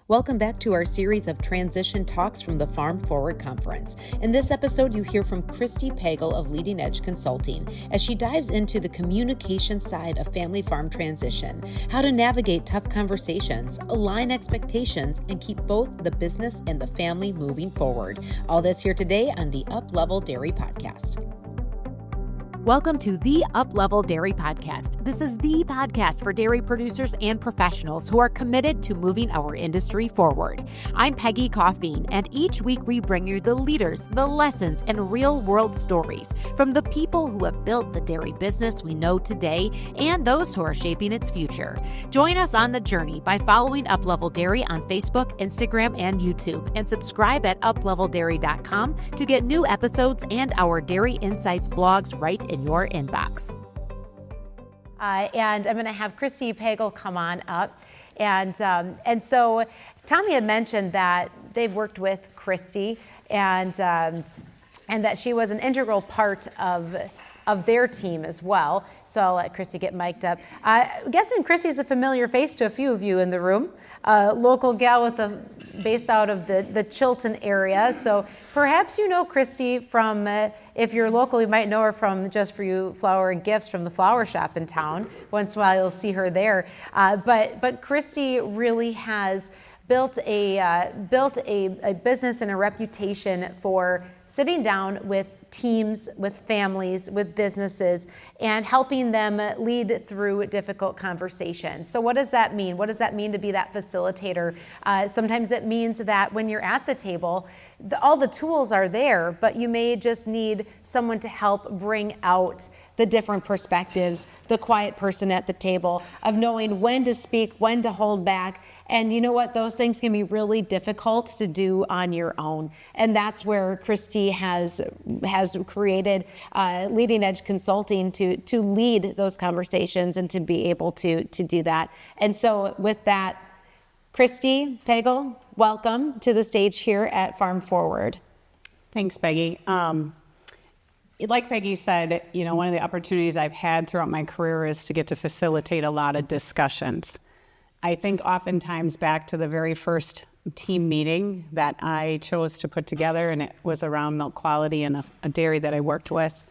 Welcome back to our series of transition talks from the Farm Forward Conference. In this episode, you hear from Kristy Pagel of Leading Edge Consulting as she dives into the communication side of family farm transition, how to navigate tough conversations, align expectations, and keep both the business and the family moving forward. All this here today on the Up-Level Dairy Podcast. Welcome to the Up-Level Dairy Podcast. This is the podcast for dairy producers and professionals who are committed to moving our industry forward. I'm Peggy Coffeen, and each week we bring you the leaders, the lessons, and real-world stories from the people who have built the dairy business we know today and those who are shaping its future. Join us on the journey by following Up-Level Dairy on Facebook, Instagram, and YouTube, and subscribe at upleveldairy.com to get new episodes and our Dairy Insights blogs right in your inbox. And I'm going to have Kristy Pagel come on up. And so Tommy had mentioned that they've worked with Kristy and that she was an integral part of their team as well. So I'll let Kristy get mic'd up. I'm guessing Kristy's a familiar face to a few of you in the room. Local gal based out of the Chilton area. So perhaps you know Kristy from, if you're local, you might know her from Just For You Flower and Gifts from the flower shop in town. Once in a while you'll see her there. But Kristy really has built a business and a reputation for sitting down with teams, with families, with businesses, and helping them lead through difficult conversations. So what does that mean? What does that mean to be that facilitator? Sometimes it means that when you're at the table, all the tools are there, but you may just need someone to help bring out the different perspectives, the quiet person at the table, of knowing when to speak, when to hold back. And you know what? Those things can be really difficult to do on your own. And that's where Kristy has created Leading Edge Consulting to lead those conversations and to be able to do that. And so with that, Kristy Pagel, welcome to the stage here at Farm Forward. Thanks, Peggy. Like Peggy said, one of the opportunities I've had throughout my career is to get to facilitate a lot of discussions. I think oftentimes back to the very first team meeting that I chose to put together, and it was around milk quality in a dairy that I worked with.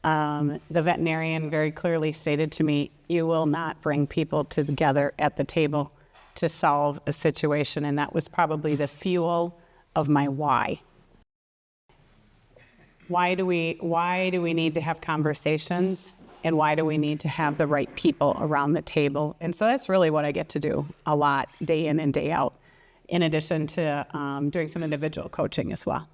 The veterinarian very clearly stated to me, you will not bring people together at the table to solve a situation, and that was probably the fuel of my why. Why do we need to have conversations, and why do we need to have the right people around the table? And so that's really what I get to do a lot, day in and day out, in addition to doing some individual coaching as well.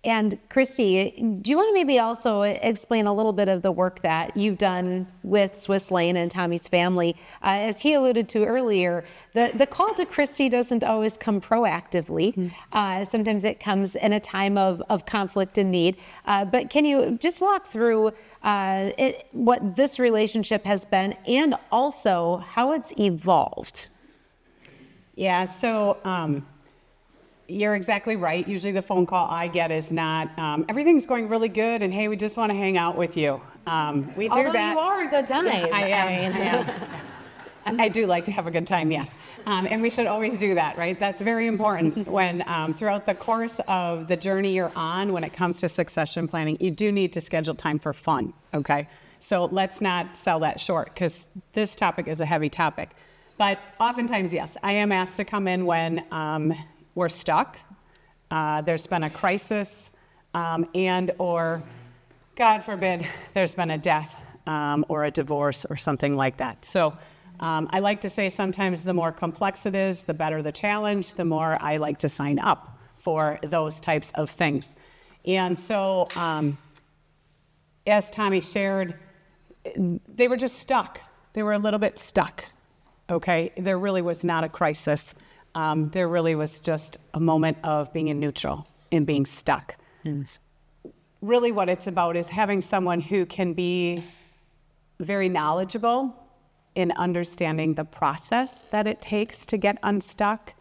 And Kristy, do you want to maybe also explain a little bit of the work that you've done with Swiss Lane and Tommy's family? As he alluded to earlier, the call to Kristy doesn't always come proactively. Sometimes it comes in a time of conflict and need. But can you just walk through what this relationship has been and also how it's evolved? Yeah, so you're exactly right. Usually the phone call I get is not, everything's going really good, and hey, we just want to hang out with you. We do Although that. You are a good time. I am. I do like to have a good time, yes. And we should always do that, right? That's very important when throughout the course of the journey you're on, when it comes to succession planning, you do need to schedule time for fun, okay? So let's not sell that short, because this topic is a heavy topic. But oftentimes, yes, I am asked to come in when we're stuck, there's been a crisis, and or, God forbid, there's been a death or a divorce or something like that. So I like to say sometimes the more complex it is, the better the challenge, the more I like to sign up for those types of things. And so, as Tommy shared, they were just stuck. They were a little bit stuck, okay? There really was not a crisis. There really was just a moment of being in neutral and being stuck. Really what it's about is having someone who can be very knowledgeable in understanding the process that it takes to get unstuck,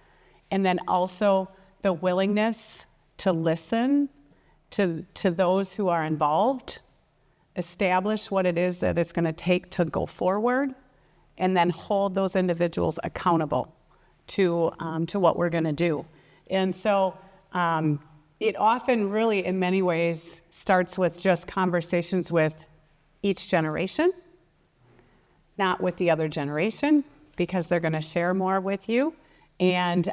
and then also the willingness to listen to those who are involved, establish what it is that it's going to take to go forward, and then hold those individuals accountable to what we're going to do. And so it often really, in many ways, starts with just conversations with each generation, not with the other generation, because they're going to share more with you. And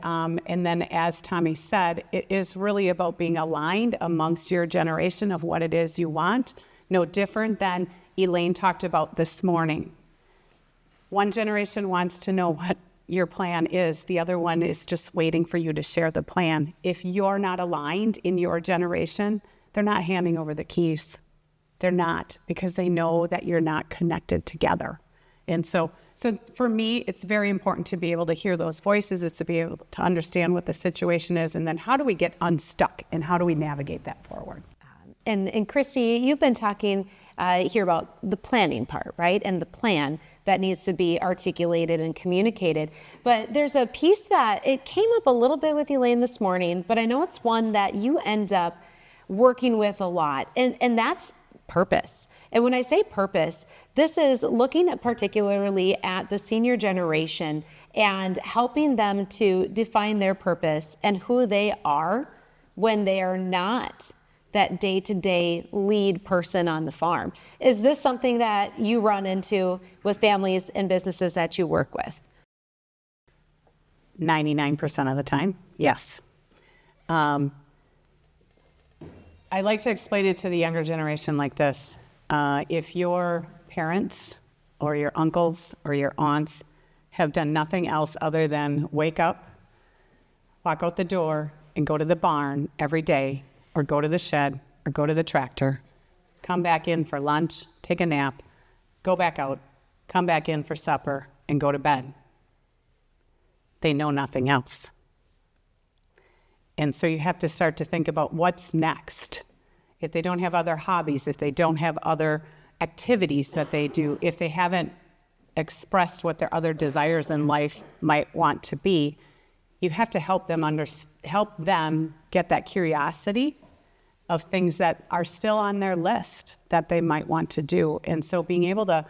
then, as Tommy said, it is really about being aligned amongst your generation of what it is you want, no different than Elaine talked about this morning. One generation wants to know what your plan is. The other one is just waiting for you to share the plan. If you're not aligned in your generation, they're not handing over the keys. They're not, because they know that you're not connected together. And so for me, it's very important to be able to hear those voices. It's to be able to understand what the situation is, and then how do we get unstuck, and how do we navigate that forward? And Kristy, you've been talking here about the planning part, right? And the plan that needs to be articulated and communicated. But there's a piece that it came up a little bit with Elaine this morning, but I know it's one that you end up working with a lot, and that's purpose. And when I say purpose, this is looking at particularly at the senior generation and helping them to define their purpose and who they are when they are not that day-to-day lead person on the farm. Is this something that you run into with families and businesses that you work with? 99% of the time, yes. I like to explain it to the younger generation like this. If your parents or your uncles or your aunts have done nothing else other than wake up, walk out the door, and go to the barn every day, or go to the shed, or go to the tractor, come back in for lunch, take a nap, go back out, come back in for supper, and go to bed, they know nothing else. And so you have to start to think about what's next. If they don't have other hobbies, if they don't have other activities that they do, if they haven't expressed what their other desires in life might want to be, you have to help them get that curiosity of things that are still on their list that they might want to do. And so being able to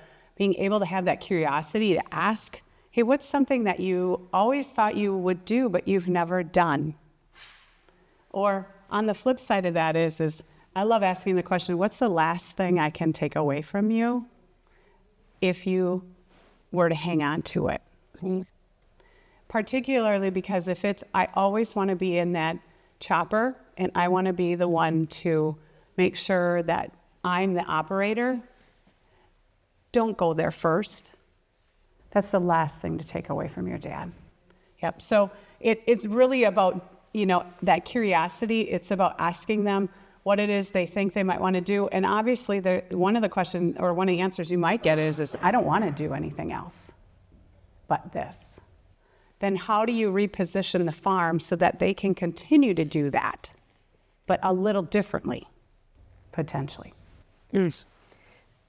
have that curiosity to ask, hey, what's something that you always thought you would do but you've never done? Or on the flip side of that is I love asking the question, what's the last thing I can take away from you if you were to hang on to it? Mm-hmm. Particularly because I always want to be in that chopper, and I want to be the one to make sure that I'm the operator. Don't go there first. That's the last thing to take away from your dad. Yep. So it's really about, that curiosity. It's about asking them what it is they think they might want to do. And obviously, one of the answers you might get is I don't want to do anything else but this. Then how do you reposition the farm so that they can continue to do that, but a little differently, potentially? Yes.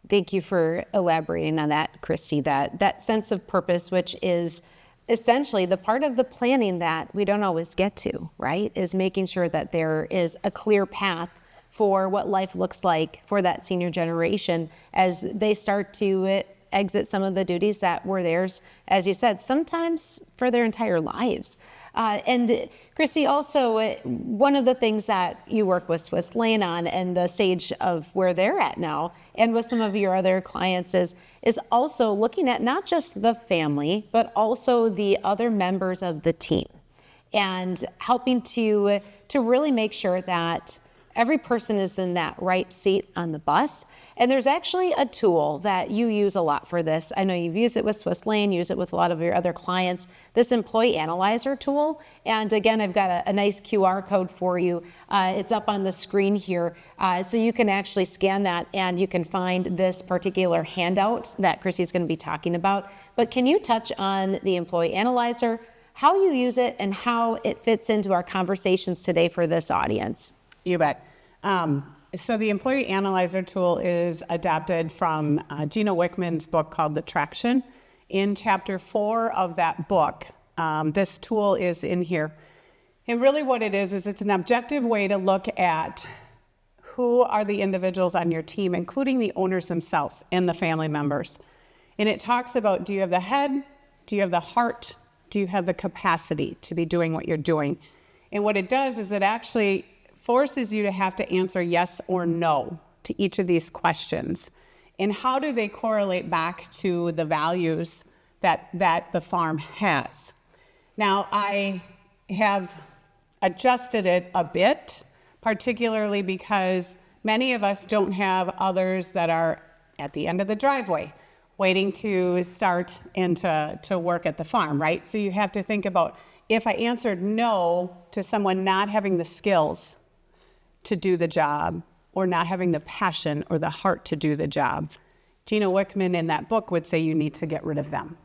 Thank you for elaborating on that, Kristy, that sense of purpose, which is essentially the part of the planning that we don't always get to, right? Is making sure that there is a clear path for what life looks like for that senior generation as they start to exit some of the duties that were theirs, as you said, sometimes for their entire lives. And Kristy, also, one of the things that you work with Swiss Lane on and the stage of where they're at now, and with some of your other clients is also looking at not just the family, but also the other members of the team and helping to really make sure that every person is in that right seat on the bus. And there's actually a tool that you use a lot for this. I know you've used it with Swiss Lane, use it with a lot of your other clients, this employee analyzer tool. And again, I've got a nice QR code for you. It's up on the screen here. So you can actually scan that and you can find this particular handout that Kristy's going to be talking about. But can you touch on the employee analyzer, how you use it, and how it fits into our conversations today for this audience? You bet. So the Employee Analyzer tool is adapted from Gino Wickman's book called The Traction. In chapter 4 of that book, this tool is in here. And really what it is it's an objective way to look at who are the individuals on your team, including the owners themselves and the family members. And it talks about, do you have the head? Do you have the heart? Do you have the capacity to be doing what you're doing? And what it does is it actually forces you to have to answer yes or no to each of these questions. And how do they correlate back to the values that the farm has? Now, I have adjusted it a bit, particularly because many of us don't have others that are at the end of the driveway waiting to start and to work at the farm, right? So you have to think about, if I answered no to someone not having the skills to do the job or not having the passion or the heart to do the job, Gino Wickman in that book would say you need to get rid of them.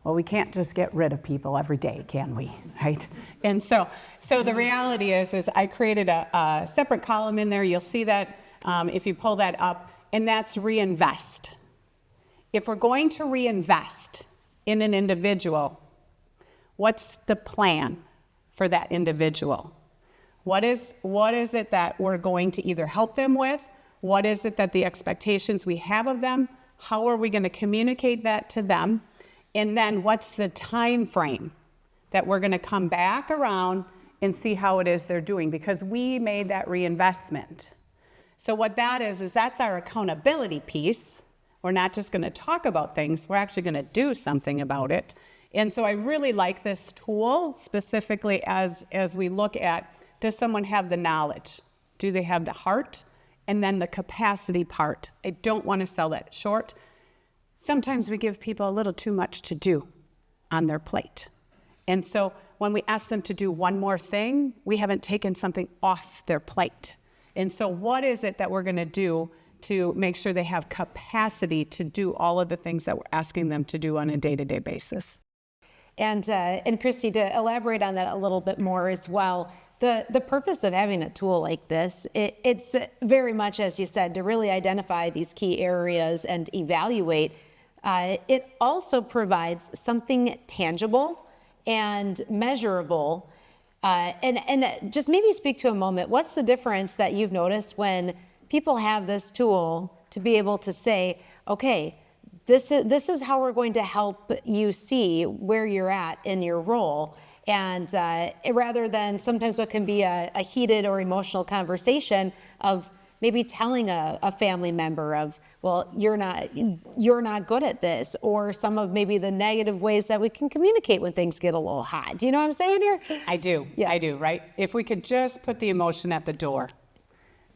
Well, we can't just get rid of people every day, can we? Right? And so the reality is I created a separate column in there. You'll see that if you pull that up, and that's reinvest. If we're going to reinvest in an individual, what's the plan for that individual? What is it that we're going to either help them with? What is it that the expectations we have of them? How are we going to communicate that to them? And then what's the time frame that we're going to come back around and see how it is they're doing? Because we made that reinvestment. So what that is that's our accountability piece. We're not just going to talk about things, we're actually going to do something about it. And so I really like this tool specifically as we look at, does someone have the knowledge? Do they have the heart? And then the capacity part. I don't want to sell that short. Sometimes we give people a little too much to do on their plate. And so when we ask them to do one more thing, we haven't taken something off their plate. And so what is it that we're going to do to make sure they have capacity to do all of the things that we're asking them to do on a day-to-day basis? And Kristy, to elaborate on that a little bit more as well, the purpose of having a tool like this, it's very much, as you said, to really identify these key areas and evaluate. It also provides something tangible and measurable. And just maybe speak to a moment, what's the difference that you've noticed when people have this tool to be able to say, okay, this is how we're going to help you see where you're at in your role. And rather than sometimes what can be a heated or emotional conversation of maybe telling a family member of, well, you're not good at this, or some of maybe the negative ways that we can communicate when things get a little hot. Do you know what I'm saying here? I do. Yeah. I do, right? If we could just put the emotion at the door,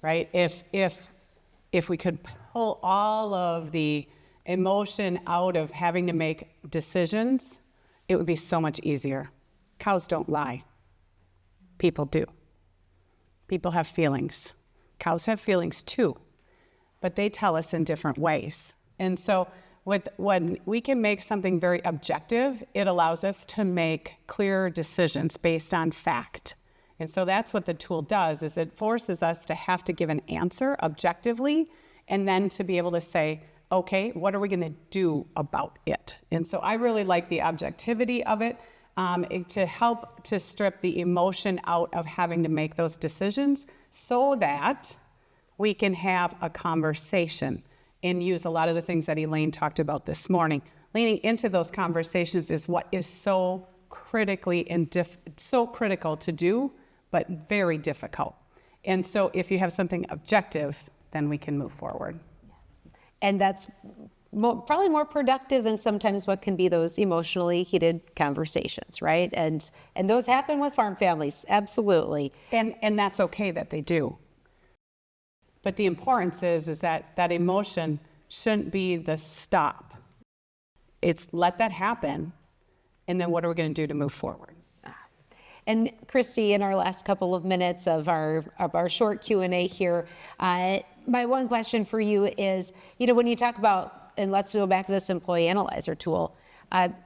right? If we could pull all of the emotion out of having to make decisions, it would be so much easier. Cows don't lie. People do. People have feelings. Cows have feelings too, but they tell us in different ways. And so when we can make something very objective, it allows us to make clear decisions based on fact. And so that's what the tool does, is it forces us to have to give an answer objectively, and then to be able to say, okay, what are we going to do about it? And so I really like the objectivity of it. To help to strip the emotion out of having to make those decisions so that we can have a conversation and use a lot of the things that Elaine talked about this morning. Leaning into those conversations is what is so critically so critical to do, but very difficult. And so if you have something objective, then we can move forward. Yes. And that's probably more productive than sometimes what can be those emotionally heated conversations, right? And those happen with farm families, absolutely. And that's okay that they do. But the importance is that emotion shouldn't be the stop. It's let that happen, and then what are we going to do to move forward? And Kristy, in our last couple of minutes of our short Q&A here, my one question for you is, when you talk about, and let's go back to this employee analyzer tool,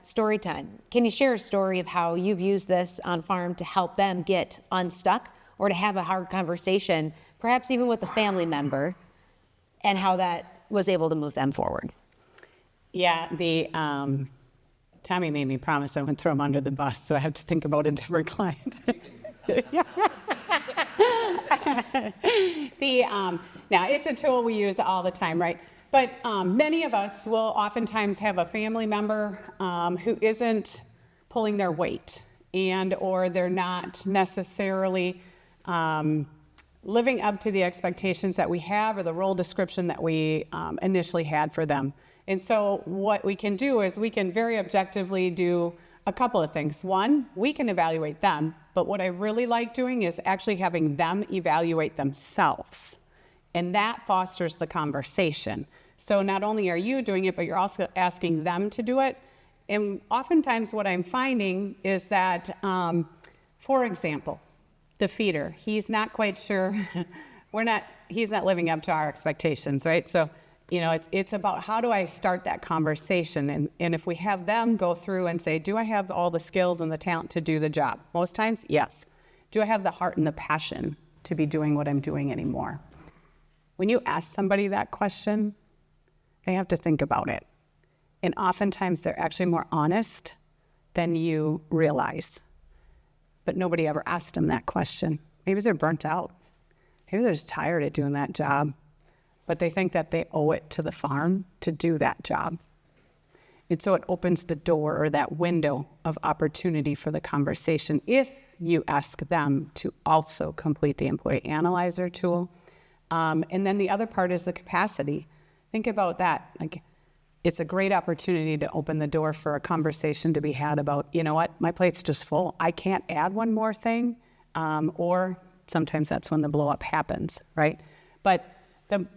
story time. Can you share a story of how you've used this on farm to help them get unstuck or to have a hard conversation, perhaps even with a family member, and how that was able to move them forward? Yeah, Tommy made me promise I wouldn't throw him under the bus, so I have to think about a different client. Now, it's a tool we use all the time, right? But many of us will oftentimes have a family member who isn't pulling their weight, and or they're not necessarily living up to the expectations that we have or the role description that we initially had for them. And so what we can do is we can very objectively do a couple of things. One, we can evaluate them, but what I really like doing is actually having them evaluate themselves. And that fosters the conversation. So not only are you doing it, but you're also asking them to do it. And oftentimes what I'm finding is that, for example, the feeder, he's not quite sure, he's not living up to our expectations, right? So, it's about how do I start that conversation? And if we have them go through and say, do I have all the skills and the talent to do the job? Most times, yes. Do I have the heart and the passion to be doing what I'm doing anymore? When you ask somebody that question, they have to think about it. And oftentimes they're actually more honest than you realize. But nobody ever asked them that question. Maybe they're burnt out. Maybe they're just tired of doing that job. But they think that they owe it to the farm to do that job. And so it opens the door or that window of opportunity for the conversation if you ask them to also complete the employee analyzer tool. And then the other part is the capacity. Think about that. Like, it's a great opportunity to open the door for a conversation to be had about, you know what, my plate's just full. I can't add one more thing. Or sometimes that's when the blow up happens, right? But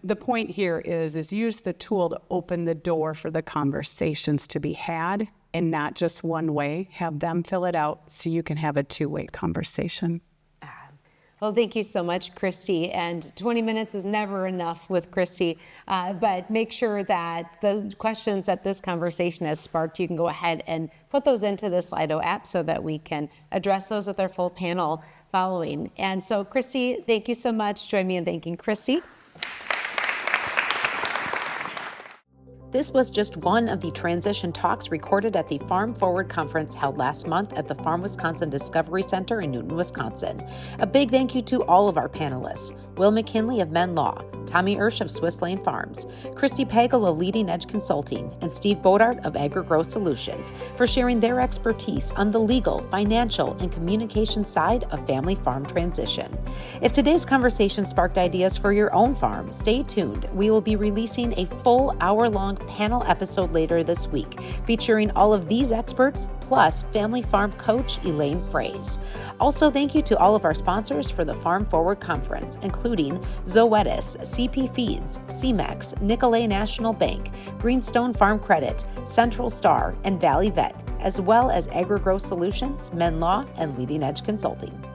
the point here is use the tool to open the door for the conversations to be had, and not just one way. Have them fill it out so you can have a two-way conversation. Well, thank you so much, Kristy. And 20 minutes is never enough with Kristy, but make sure that the questions that this conversation has sparked, you can go ahead and put those into the Slido app so that we can address those with our full panel following. And so, Kristy, thank you so much. Join me in thanking Kristy. This was just one of the transition talks recorded at the Farm Forward Conference held last month at the Farm Wisconsin Discovery Center in Newton, Wisconsin. A big thank you to all of our panelists: Will McKinley of Men Law, Tommy Ersch of Swiss Lane Farms, Kristy Pagel of Leading Edge Consulting, and Steve Bodart of Agri-Growth Solutions for sharing their expertise on the legal, financial, and communication side of family farm transition. If today's conversation sparked ideas for your own farm, stay tuned. We will be releasing a full hour-long panel episode later this week, featuring all of these experts, plus family farm coach Elaine Fraze. Also, thank you to all of our sponsors for the Farm Forward Conference, including Zoetis, CP Feeds, CMEX, Nicolet National Bank, Greenstone Farm Credit, Central Star, and Valley Vet, as well as Agri-Growth Solutions, Men Law, and Leading Edge Consulting.